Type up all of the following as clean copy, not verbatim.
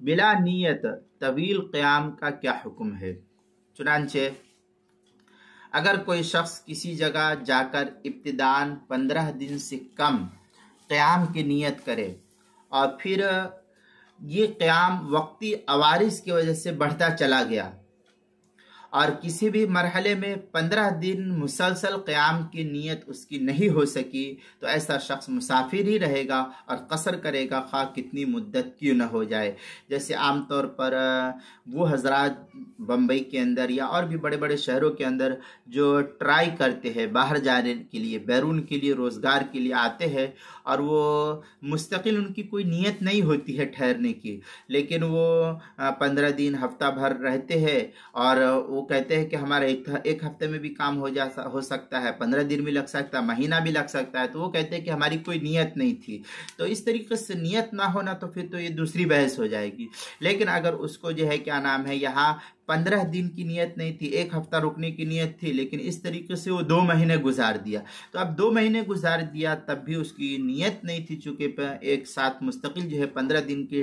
بلا نیت طویل قیام کا کیا حکم ہے؟ چنانچہ اگر کوئی شخص کسی جگہ جا کر ابتداً 15 دن سے کم قیام کی نیت کرے اور پھر یہ قیام وقتی عوارض کی وجہ سے بڑھتا چلا گیا اور کسی بھی مرحلے میں 15 دن مسلسل قیام کی نیت اس کی نہیں ہو سکی، تو ایسا شخص مسافر ہی رہے گا اور قصر کرے گا، خواہ کتنی مدت کیوں نہ ہو جائے۔ جیسے عام طور پر وہ حضرات بمبئی کے اندر یا اور بھی بڑے بڑے شہروں کے اندر جو ٹرائی کرتے ہیں باہر جانے کے لیے، بیرون کے لیے، روزگار کے لیے آتے ہیں، اور وہ مستقل ان کی کوئی نیت نہیں ہوتی ہے ٹھہرنے کی، لیکن وہ 15 دن ہفتہ بھر رہتے ہیں اور وہ کہتے ہیں کہ ہمارا ایک ہفتے میں بھی کام ہو سکتا ہے، 15 دن بھی لگ سکتا ہے، مہینہ بھی لگ سکتا ہے، تو وہ کہتے ہیں کہ ہماری کوئی نیت نہیں تھی۔ تو اس طریقے سے نیت نہ ہونا تو پھر تو یہ دوسری بحث ہو جائے گی۔ لیکن اگر اس کو جو ہے کیا نام ہے، یہاں 15 دن کی نیت نہیں تھی، ایک ہفتہ رکنے کی نیت تھی، لیکن اس طریقے سے وہ 2 مہینے گزار دیا، تو اب 2 مہینے گزار دیا تب بھی اس کی نیت نہیں تھی، چونکہ ایک ساتھ مستقل جو ہے 15 دن کے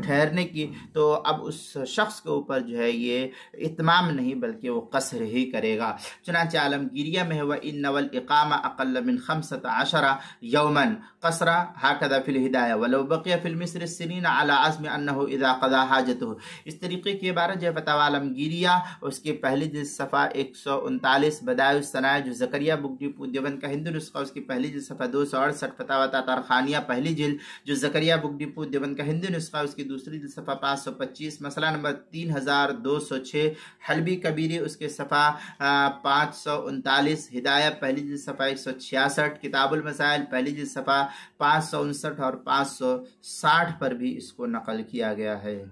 ٹھہرنے کی، تو اب اس شخص کے اوپر جو ہے یہ اتمام نہیں بلکہ وہ قصر ہی کرے گا۔ چنانچہ عالمگیریہ میں ہے وَإِنَّ وَالْإِقَامَ أَقَلَّ مِنْ 15 يَوْمًا قَصْرًا هكذا في الهداية ولو بقي في المصر السنين على عزم أنه إذا قضى حاجته۔ اس طریقے کی عبارت جو ہے فتاوی عالمگیریہ اس کے پہلی جلد صفحہ 139 بدائع الصنائع جو زکریا بک ڈپو دیوبند کا ہندو نسخہ اس کی پہلی جلد صفحہ 268 فتاوی تاتارخانیہ پہلی جلد جو زکریا بک ڈپو دیوبند کا ہندو نسخہ اس کی دوسری جلد صفحہ 525 مسئلہ نمبر 3206 حلبی کبیری اس کے صفحہ 539 ہدایہ پہلی جلد صفحہ 166 کتاب المسائل پہلی جلد صفحہ 559 اور 560 پر بھی اس کو نقل کیا گیا ہے۔